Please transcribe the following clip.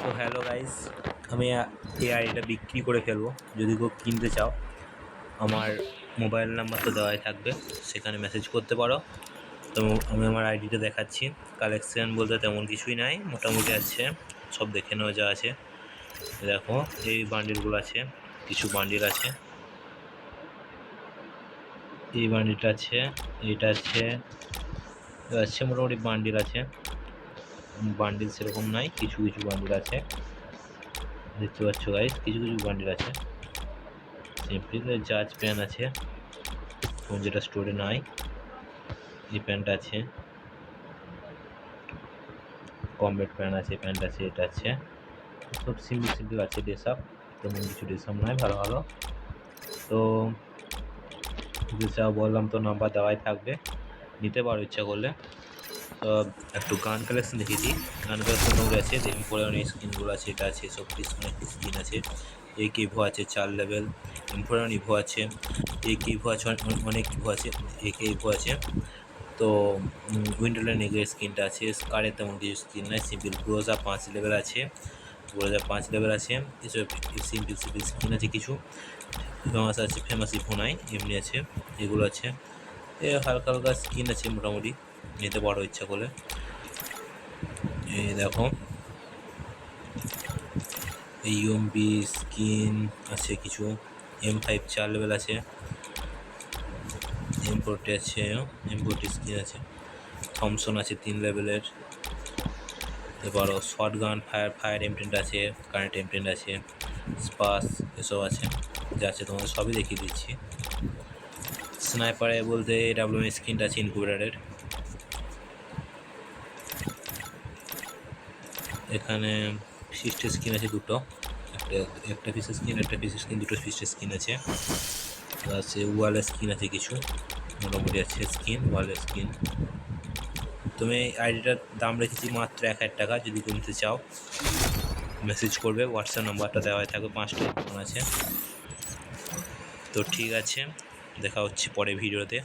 তো hello guys, আমি এই আইডিটা বিক্রি করে ফেলবো। যদি কেউ কিনতে চাও, আমার মোবাইল নাম্বার তো দেওয়াই থাকবে, সেখানে মেসেজ করতে পারো। তো আমি আমার আইডিটা দেখাচ্ছি। কালেকশন বলতে তেমন কিছুই নাই, মোটামুটি আছে, সব দেখে নেওয়া যা আছে। দেখো, এই বান্ডিলগুলো আছে, কিছু বান্ডিল আছে, এই বান্ডিলটা আছে, এইটা আছে, আছে মোটামুটি বান্ডিল আছে। বান্ডিল সেরকম নাই, কিছু কিছু বান্ডিল আছে, দেখতে পাচ্ছ গাইস, কিছু কিছু বান্ডিল আছে। সিম্পলি জাজ প্যান আছে, যেটা স্টোরে নাই। এই প্যান্টটা আছে, কমবেট প্যান্ট আছে, প্যান্ট আছে, এটা আছে, সব সিম্পল সিম্পল আছে। ড্রেস আপ তেমন কিছু ড্রেস আপ নয়, ভালো ভালো। তো ড্রেস আপ বললাম তো, নাম্বার দেওয়াই থাকবে, নিতে পারো ইচ্ছা করলে। তো একটু গান কালেকশন দেখেছি, গান কালেকশন মোটামুটি আছে। দেখুন পরে অনেক স্কিনগুলো আছে, এটা আছে, সব অনেক স্কিন আছে। এক ইভো আছে 4 লেভেল, ইনফোরন ইভো আছে, এক ইভো আছে, অনেক ইভো আছে, এক ইভো আছে। তো উইন্ডোল্যান্ড এগের স্কিনটা আছে, স্কারের তেমন কিছু স্কিন নাই। সিম্পল গ্রোজা 5 লেভেল আছে, গ্রোজা 5 লেভেল আছে। এসব সিম্পল সিম্পল স্কিন আছে কিছু। ফেমাস আছে, ফেমাস ইভো নাই, এমনি আছে, এগুলো আছে। এ হালকা হালকা স্কিন আছে, মোটামুটি নিতে পারো ইচ্ছা করলে। এই দেখো, এই ইউএমবি স্কিন আছে কিছু, M5 4 লেভেল আছে, M40 আছে, M40 স্কিন আছে, থমসন আছে 3 লেভেলের। এবারও শর্ট গান, ফায়ার M10 আছে, কারেন্ট M10 আছে, স্পাস, এসব আছে। যা আছে তোমাদের সবই দেখিয়ে দিচ্ছি। স্নাইপারে বলতে ডাব্লিউএম স্কিনটা আছে ইনকুবেটারের। এখানে ফিস্ট স্কিন আছে দুটো, একটা পিসের স্কিন, একটা পিসের স্কিন, দুটো ফিস্ট স্কিন আছে। আছে ওয়ালের স্কিন আছে কিছু, মোটামুটি আছে স্কিন, ওয়ালের স্কিন। তুমি আইডিটার দাম রেখেছি মাত্র 1000 টাকা। যদি কিনতে চাও মেসেজ করবে, হোয়াটসঅ্যাপ নাম্বারটা দেওয়া থাকবে, 5টা ফোন আছে। তো ঠিক আছে, দেখা হচ্ছে পরে ভিডিওতে।